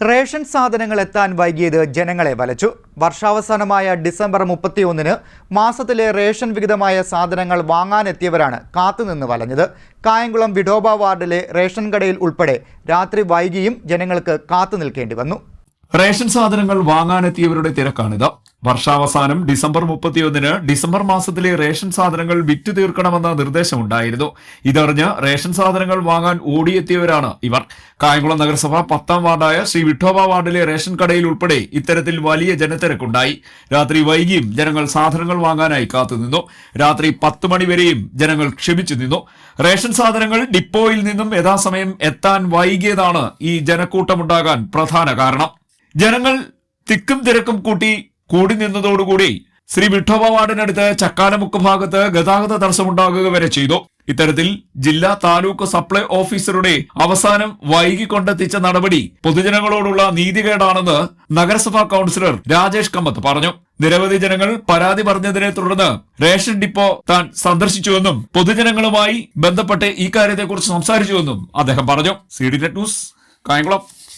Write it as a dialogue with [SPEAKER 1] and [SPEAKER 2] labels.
[SPEAKER 1] Ration സാധനങ്ങൾ എത്താൻ വൈകിയത് ജനങ്ങളെ വലച്ചു. വർഷാവസാനമായ ഡിസംബർ 31-ന് മാസത്തിലെ റേഷൻ വിഹിതമായ സാധനങ്ങൾ വാങ്ങാനെത്തിയവരാണ് കാത്തുനിന്ന് വലഞ്ഞത്. കായംകുളം വിഠോബ വാർഡിലെ റേഷൻ കടയിൽ ഉൾപ്പെടെ രാത്രി വൈകിയും ജനങ്ങൾക്ക് കാത്തു നിൽക്കേണ്ടി വന്നു.
[SPEAKER 2] റേഷൻ സാധനങ്ങൾ വാങ്ങാനെത്തിയവരുടെ തിരക്കാണിത്. വർഷാവസാനം ഡിസംബർ 31-ന് ഡിസംബർ മാസത്തിലെ റേഷൻ സാധനങ്ങൾ വിറ്റു തീർക്കണമെന്ന നിർദ്ദേശമുണ്ടായിരുന്നു. ഇതറിഞ്ഞ് റേഷൻ സാധനങ്ങൾ വാങ്ങാൻ ഓടിയെത്തിയവരാണ് ഇവർ. കായംകുളം നഗരസഭ 10-ാം വാർഡായ ശ്രീ വിഠോബ വാർഡിലെ റേഷൻ കടയിൽ ഉൾപ്പെടെ ഇത്തരത്തിൽ വലിയ ജനത്തിരക്കുണ്ടായി. രാത്രി വൈകിയും ജനങ്ങൾ സാധനങ്ങൾ വാങ്ങാനായി കാത്തുനിന്നു. രാത്രി 10 മണി വരെയും ജനങ്ങൾ ക്ഷമിച്ചു നിന്നു. റേഷൻ സാധനങ്ങൾ ഡിപ്പോയിൽ നിന്നും യഥാസമയം എത്താൻ വൈകിയതാണ് ഈ ജനക്കൂട്ടമുണ്ടാകാൻ പ്രധാന കാരണം. ജനങ്ങൾ തിക്കും തിരക്കും കൂടി നിന്നതോടുകൂടി ശ്രീ വിഠോബ വാർഡിനടുത്ത് ചക്കാലമുക്ക് ഭാഗത്ത് ഗതാഗത തടസ്സമുണ്ടാകുക വരെ ചെയ്തു. ഇത്തരത്തിൽ ജില്ലാ താലൂക്ക് സപ്ലൈ ഓഫീസറുടെ അവസാനം വൈകിക്കൊണ്ടെത്തിച്ച നടപടി പൊതുജനങ്ങളോടുള്ള നീതികേടാണെന്ന് നഗരസഭാ കൌൺസിലർ രാജേഷ് കമ്മത്ത് പറഞ്ഞു. നിരവധി ജനങ്ങൾ പരാതി പറഞ്ഞതിനെ തുടർന്ന് റേഷൻ ഡിപ്പോ താൻ സന്ദർശിച്ചുവെന്നും പൊതുജനങ്ങളുമായി ബന്ധപ്പെട്ട് ഈ കാര്യത്തെക്കുറിച്ച് സംസാരിച്ചുവെന്നും അദ്ദേഹം പറഞ്ഞു. CDNet news, Kayamkulam.